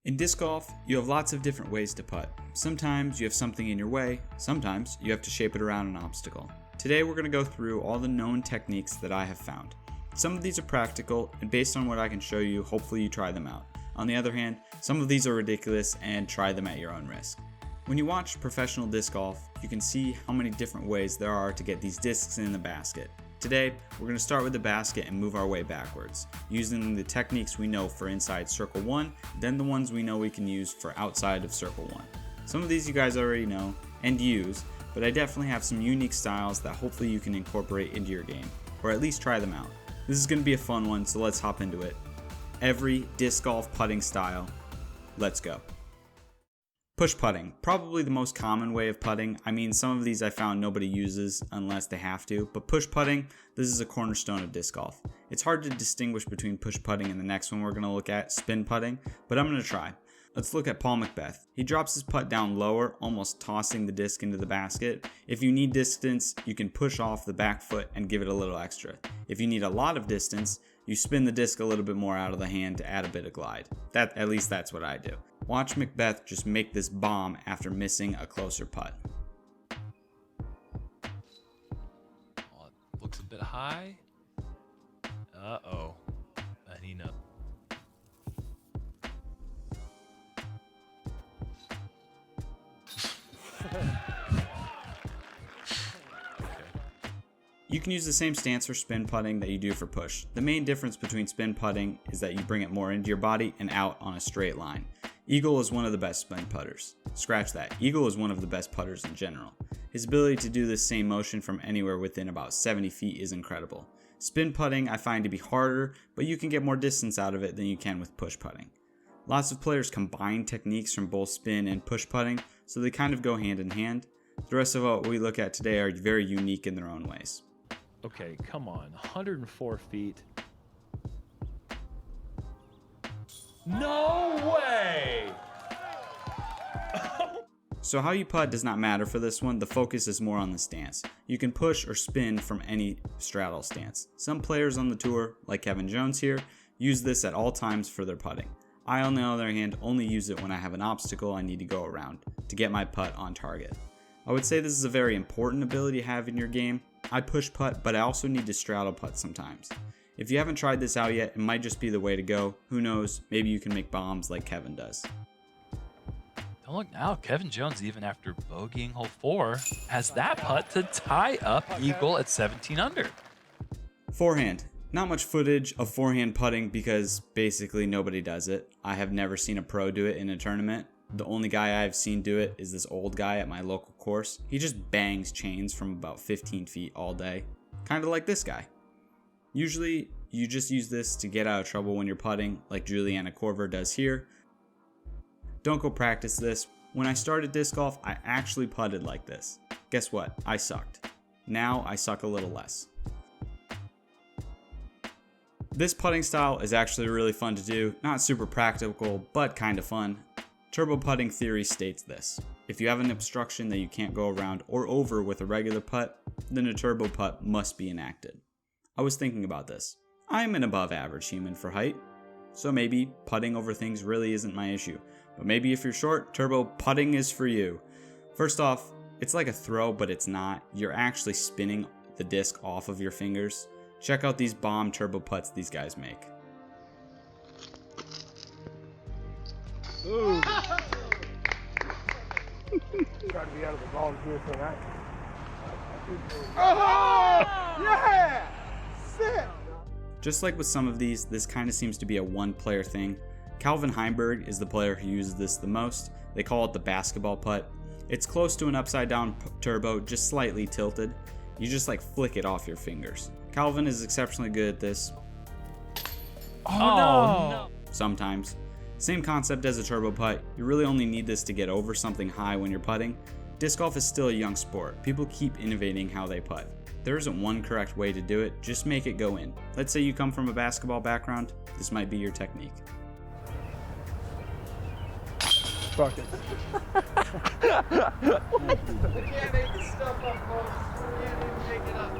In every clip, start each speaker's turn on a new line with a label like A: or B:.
A: In disc golf, you have lots of different ways to putt. Sometimes you have something in your way, sometimes you have to shape it around an obstacle. Today we're going to go through all the known techniques that I have found. Some of these are practical, and based on what I can show you, hopefully you try them out. On the other hand, some of these are ridiculous and try them at your own risk. When you watch professional disc golf, you can see how many different ways there are to get these discs in the basket. Today, we're going to start with the basket and move our way backwards, using the techniques we know for inside circle 1, then the ones we know we can use for outside of circle 1. Some of these you guys already know and use, but I definitely have some unique styles that hopefully you can incorporate into your game, or at least try them out. This is going to be a fun one, so let's hop into it. Every disc golf putting style. Let's go. Push putting, probably the most common way of putting. I mean, some of these I found nobody uses unless they have to, but push putting, this is a cornerstone of disc golf. It's hard to distinguish between push putting and the next one we're going to look at, spin putting, but I'm going to try. Let's look at Paul Macbeth. He drops his putt down lower, almost tossing the disc into the basket. If you need distance, you can push off the back foot and give it a little extra. If you need a lot of distance, you spin the disc a little bit more out of the hand to add a bit of glide. At least that's what I do. Watch Macbeth just make this bomb after missing a closer putt.
B: Oh, it looks a bit high. Uh-oh. I need no.
A: You can use the same stance for spin putting that you do for push. The main difference between spin putting is that you bring it more into your body and out on a straight line. Eagle is one of the best spin putters. Scratch that. Eagle is one of the best putters in general. His ability to do this same motion from anywhere within about 70 feet is incredible. Spin putting I find to be harder, but you can get more distance out of it than you can with push putting. Lots of players combine techniques from both spin and push putting, so they kind of go hand in hand. The rest of what we look at today are very unique in their own ways.
B: Okay, come on. 104 feet. No way!
A: So how you putt does not matter for this one, the focus is more on the stance. You can push or spin from any straddle stance. Some players on the tour, like Kevin Jones here, use this at all times for their putting. I, on the other hand, only use it when I have an obstacle I need to go around to get my putt on target. I would say this is a very important ability to have in your game. I push putt, but I also need to straddle putt sometimes. If you haven't tried this out yet, it might just be the way to go. Who knows, maybe you can make bombs like Kevin does.
B: Don't look now, Kevin Jones, even after bogeying hole 4, has that putt to tie up Eagle at 17 under.
A: Forehand. Not much footage of forehand putting because basically nobody does it. I have never seen a pro do it in a tournament. The only guy I've seen do it is this old guy at my local course. He just bangs chains from about 15 feet all day. Kind of like this guy. Usually, you just use this to get out of trouble when you're putting, like Juliana Korver does here. Don't go practice this. When I started disc golf, I actually putted like this. Guess what? I sucked. Now I suck a little less. This putting style is actually really fun to do. Not super practical, but kind of fun. Turbo putting theory states this. If you have an obstruction that you can't go around or over with a regular putt, then a turbo putt must be enacted. I was thinking about this. I am an above average human for height, so maybe putting over things really isn't my issue. But maybe if you're short, turbo putting is for you. First off, it's like a throw, but it's not. You're actually spinning the disc off of your fingers. Check out these bomb turbo putts these guys make.
C: Ooh. Try to be out of the ball here tonight. Oh! Yeah! Sick!
A: Just like with some of these, this kind of seems to be a one-player thing. Calvin Heimberg is the player who uses this the most. They call it the basketball putt. It's close to an upside-down turbo, just slightly tilted. You just like flick it off your fingers. Calvin is exceptionally good at this.
B: Oh no!
A: Sometimes. Same concept as a turbo putt, you really only need this to get over something high when you're putting. Disc golf is still a young sport. People keep innovating how they putt. There isn't one correct way to do it, just make it go in. Let's say you come from a basketball background, this might be your technique.
C: Fuck it.
D: We can't make this stuff up, folks. We can't even make it up.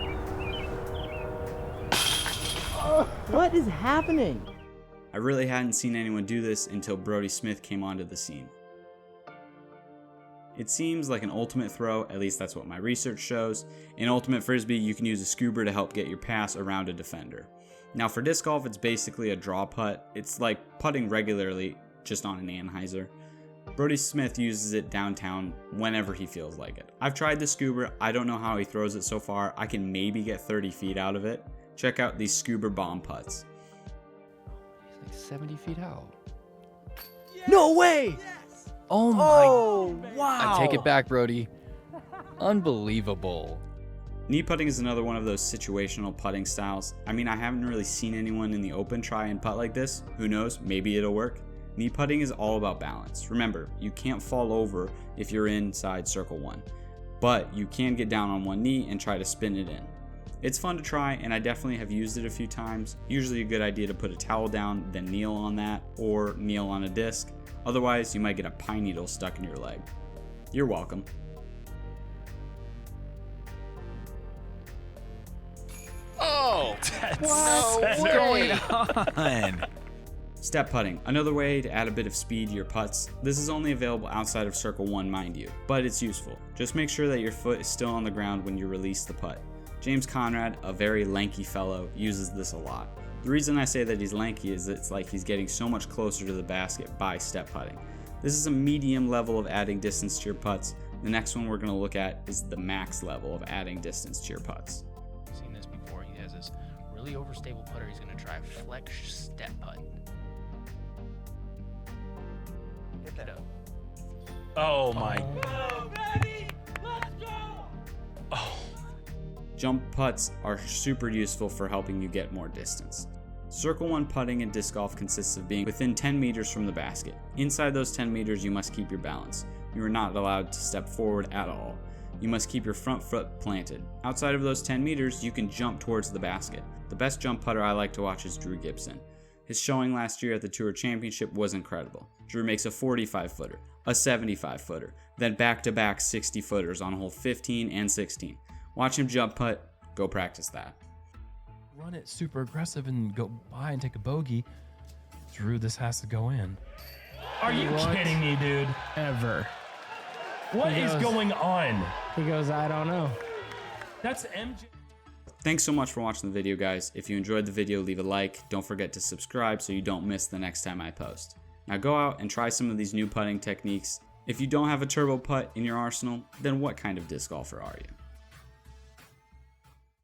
E: What is happening?
A: I really hadn't seen anyone do this until Brodie Smith came onto the scene. It seems like an ultimate throw, at least that's what my research shows. In Ultimate Frisbee, you can use a Scoober to help get your pass around a defender. Now for disc golf, it's basically a draw putt. It's like putting regularly, just on an Anheuser. Brodie Smith uses it downtown whenever he feels like it. I've tried the Scoober, I don't know how he throws it so far. I can maybe get 30 feet out of it. Check out these Scoober bomb putts.
E: He's like 70 feet out.
C: No way!
E: Oh my.
C: Oh, wow.
E: I take it back, Brodie. Unbelievable.
A: Knee putting is another one of those situational putting styles. I mean, I haven't really seen anyone in the open try and putt like this. Who knows, maybe it'll work. Knee putting is all about balance. Remember, you can't fall over if you're inside circle 1, but you can get down on one knee and try to spin it in. It's fun to try, and I definitely have used it a few times. Usually a good idea to put a towel down, then kneel on that, or kneel on a disc. Otherwise, you might get a pine needle stuck in your leg. You're welcome.
E: Oh!
B: What's going on?
A: Step putting, another way to add a bit of speed to your putts. This is only available outside of circle 1, mind you, but it's useful. Just make sure that your foot is still on the ground when you release the putt. James Conrad, a very lanky fellow, uses this a lot. The reason I say that he's lanky is it's like he's getting so much closer to the basket by step putting. This is a medium level of adding distance to your putts. The next one we're going to look at is the max level of adding distance to your putts.
F: I've seen this before. He has this really overstable putter. He's going to try a flex step putt.
D: Get that up.
B: Oh my.
D: Go, baby! Let's go!
B: Oh.
A: Jump putts are super useful for helping you get more distance. Circle 1 putting in disc golf consists of being within 10 meters from the basket. Inside those 10 meters, you must keep your balance. You are not allowed to step forward at all. You must keep your front foot planted. Outside of those 10 meters, you can jump towards the basket. The best jump putter I like to watch is Drew Gibson. His showing last year at the Tour Championship was incredible. Drew makes a 45-footer, a 75-footer, then back-to-back 60-footers on hole 15 and 16. Watch him jump putt, go practice that.
G: Run it super aggressive and go by and take a bogey. Drew, this has to go in.
H: Are you kidding me, dude?
C: Ever.
H: What is going on?
C: He goes, I don't know.
H: That's MJ.
A: Thanks so much for watching the video, guys. If you enjoyed the video, leave a like. Don't forget to subscribe so you don't miss the next time I post. Now go out and try some of these new putting techniques. If you don't have a turbo putt in your arsenal, then what kind of disc golfer are you?